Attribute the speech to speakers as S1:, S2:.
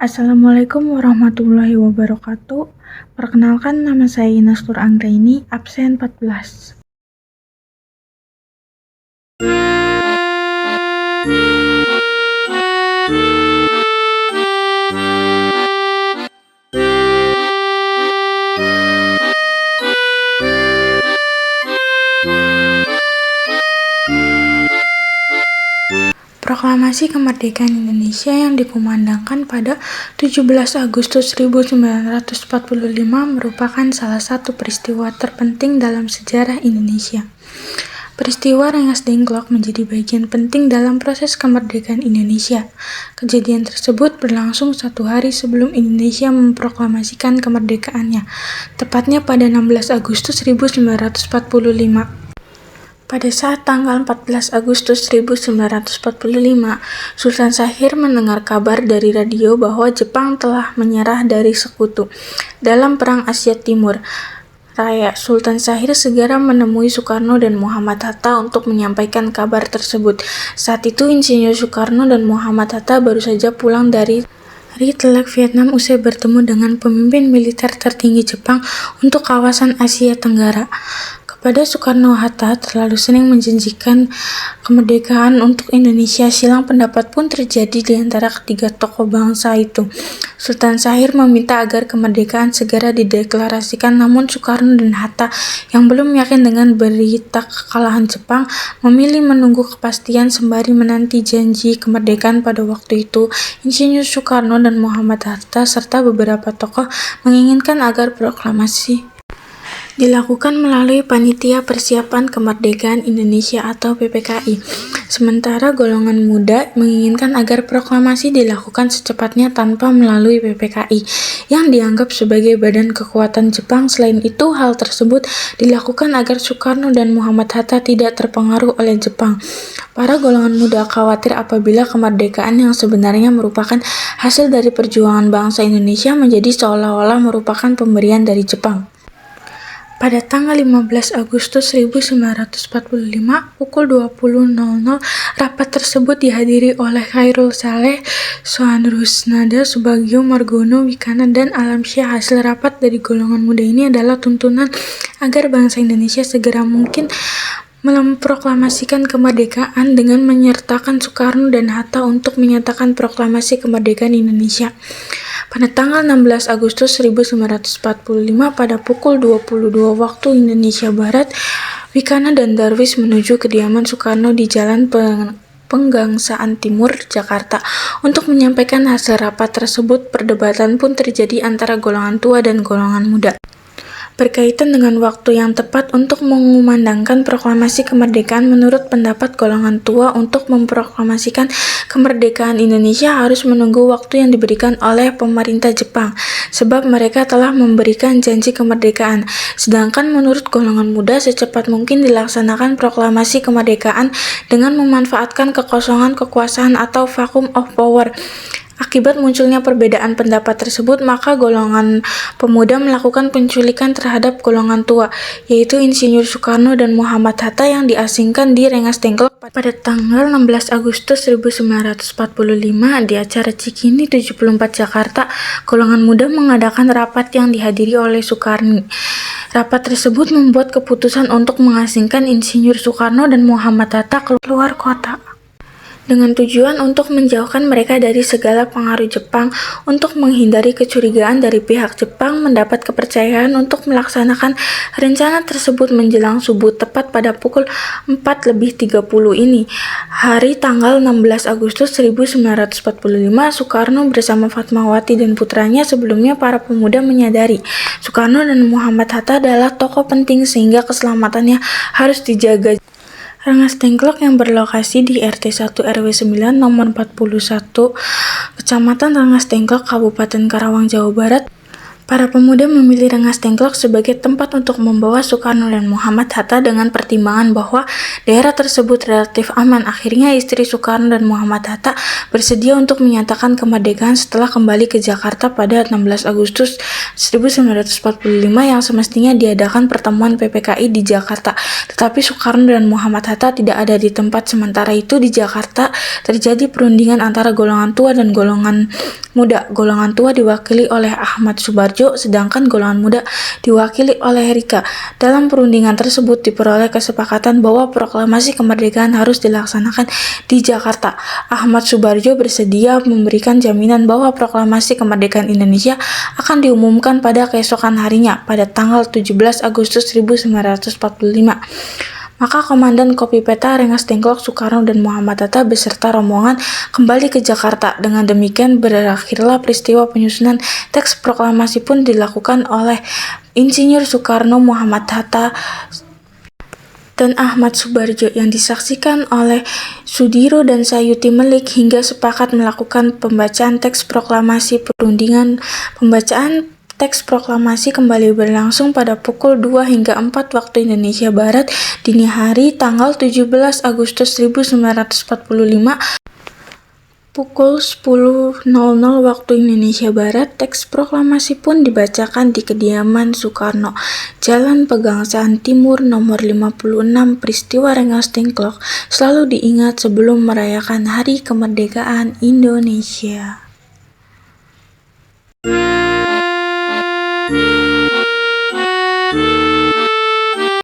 S1: Assalamualaikum warahmatullahi wabarakatuh. Perkenalkan, nama saya Ines Nur Anggraini, absen 14. Proklamasi Kemerdekaan Indonesia yang dikumandangkan pada 17 Agustus 1945 merupakan salah satu peristiwa terpenting dalam sejarah Indonesia. Peristiwa Rengas Dengklok menjadi bagian penting dalam proses kemerdekaan Indonesia. Kejadian tersebut berlangsung 1 hari sebelum Indonesia memproklamasikan kemerdekaannya, tepatnya pada 16 Agustus 1945. Pada saat tanggal 14 Agustus 1945, Sultan Syahrir mendengar kabar dari radio bahwa Jepang telah menyerah dari sekutu dalam Perang Asia Timur Raya. Sultan Syahrir segera menemui Soekarno dan Muhammad Hatta untuk menyampaikan kabar tersebut. Saat itu Insinyur Soekarno dan Muhammad Hatta baru saja pulang dari Teluk Vietnam usai bertemu dengan pemimpin militer tertinggi Jepang untuk kawasan Asia Tenggara. Kepada Soekarno-Hatta terlalu sering menjanjikan kemerdekaan untuk Indonesia, silang pendapat pun terjadi di antara ketiga tokoh bangsa itu. Sultan Syahrir meminta agar kemerdekaan segera dideklarasikan, namun Soekarno dan Hatta yang belum yakin dengan berita kekalahan Jepang memilih menunggu kepastian sembari menanti janji kemerdekaan pada waktu itu. Insinyur Soekarno dan Muhammad Hatta serta beberapa tokoh menginginkan agar proklamasi dilakukan melalui Panitia Persiapan Kemerdekaan Indonesia atau PPKI. Sementara golongan muda menginginkan agar proklamasi dilakukan secepatnya tanpa melalui PPKI yang dianggap sebagai badan kekuatan Jepang. Selain itu, hal tersebut dilakukan agar Soekarno dan Muhammad Hatta tidak terpengaruh oleh Jepang. Para golongan muda khawatir apabila kemerdekaan yang sebenarnya merupakan hasil dari perjuangan bangsa Indonesia menjadi seolah-olah merupakan pemberian dari Jepang. Pada tanggal 15 Agustus 1945 pukul 20.00, rapat tersebut dihadiri oleh Khairul Saleh, Sohan Rusnada, Subagio, Margono, Wikana, dan Alamsyah. Hasil rapat dari golongan muda ini adalah tuntunan agar bangsa Indonesia segera mungkin memproklamasikan kemerdekaan dengan menyertakan Soekarno dan Hatta untuk menyatakan proklamasi kemerdekaan Indonesia. Pada tanggal 16 Agustus 1945 pada pukul 22 waktu Indonesia Barat, Wikana dan Darwis menuju kediaman Soekarno di Jalan Penggangsaan Timur, Jakarta untuk menyampaikan hasil rapat tersebut. Perdebatan pun terjadi antara golongan tua dan golongan muda berkaitan dengan waktu yang tepat untuk mengumandangkan proklamasi kemerdekaan. Menurut pendapat golongan tua, untuk memproklamasikan kemerdekaan Indonesia harus menunggu waktu yang diberikan oleh pemerintah Jepang, sebab mereka telah memberikan janji kemerdekaan. Sedangkan menurut golongan muda, secepat mungkin dilaksanakan proklamasi kemerdekaan dengan memanfaatkan kekosongan kekuasaan atau vacuum of power. Akibat munculnya perbedaan pendapat tersebut, maka golongan pemuda melakukan penculikan terhadap golongan tua, yaitu Insinyur Soekarno dan Muhammad Hatta yang diasingkan di Rengas Dengklok pada tanggal 16 Agustus 1945 di acara Cikini 74 Jakarta. Golongan muda mengadakan rapat yang dihadiri oleh Soekarni. Rapat tersebut membuat keputusan untuk mengasingkan Insinyur Soekarno dan Muhammad Hatta keluar kota, dengan tujuan untuk menjauhkan mereka dari segala pengaruh Jepang. Untuk menghindari kecurigaan dari pihak Jepang, mendapat kepercayaan untuk melaksanakan rencana tersebut menjelang subuh tepat pada pukul 4:30 ini. Hari tanggal 16 Agustus 1945, Soekarno bersama Fatmawati dan putranya. Sebelumnya para pemuda menyadari Soekarno dan Muhammad Hatta adalah tokoh penting sehingga keselamatannya harus dijaga. Rengas Dengklok yang berlokasi di RT 1 RW 9 nomor 41 Kecamatan Rengas Dengklok, Kabupaten Karawang, Jawa Barat Para pemuda memilih Rengas Dengklok sebagai tempat untuk membawa Soekarno dan Muhammad Hatta dengan pertimbangan bahwa daerah tersebut relatif aman. Akhirnya istri Soekarno dan Muhammad Hatta bersedia untuk menyatakan kemerdekaan setelah kembali ke Jakarta pada 16 Agustus 1945 yang semestinya diadakan pertemuan PPKI di Jakarta. Tetapi Soekarno dan Muhammad Hatta tidak ada di tempat. Sementara itu di Jakarta terjadi perundingan antara golongan tua dan golongan muda. Golongan tua diwakili oleh Ahmad Subarjo, sedangkan golongan muda diwakili oleh Rika. Dalam perundingan tersebut diperoleh kesepakatan bahwa proklamasi kemerdekaan harus dilaksanakan di Jakarta. Ahmad Subarjo bersedia memberikan jaminan bahwa proklamasi kemerdekaan Indonesia akan diumumkan pada keesokan harinya, pada tanggal 17 Agustus 1945. Maka Komandan Kopi Peta Rengas Dengklok, Soekarno dan Muhammad Hatta beserta rombongan kembali ke Jakarta. Dengan demikian berakhirlah peristiwa penyusunan teks proklamasi pun dilakukan oleh Insinyur Soekarno, Muhammad Hatta, dan Ahmad Subarjo yang disaksikan oleh Sudiro dan Sayuti Melik hingga sepakat melakukan pembacaan teks proklamasi. Pembacaan teks proklamasi kembali berlangsung pada pukul 2 hingga 4 waktu Indonesia Barat dini hari tanggal 17 Agustus 1945. Pukul 10.00 waktu Indonesia Barat, teks proklamasi pun dibacakan di kediaman Soekarno, Jalan Pegangsaan Timur nomor 56. Peristiwa Rengas Dengklok selalu diingat sebelum merayakan Hari Kemerdekaan Indonesia.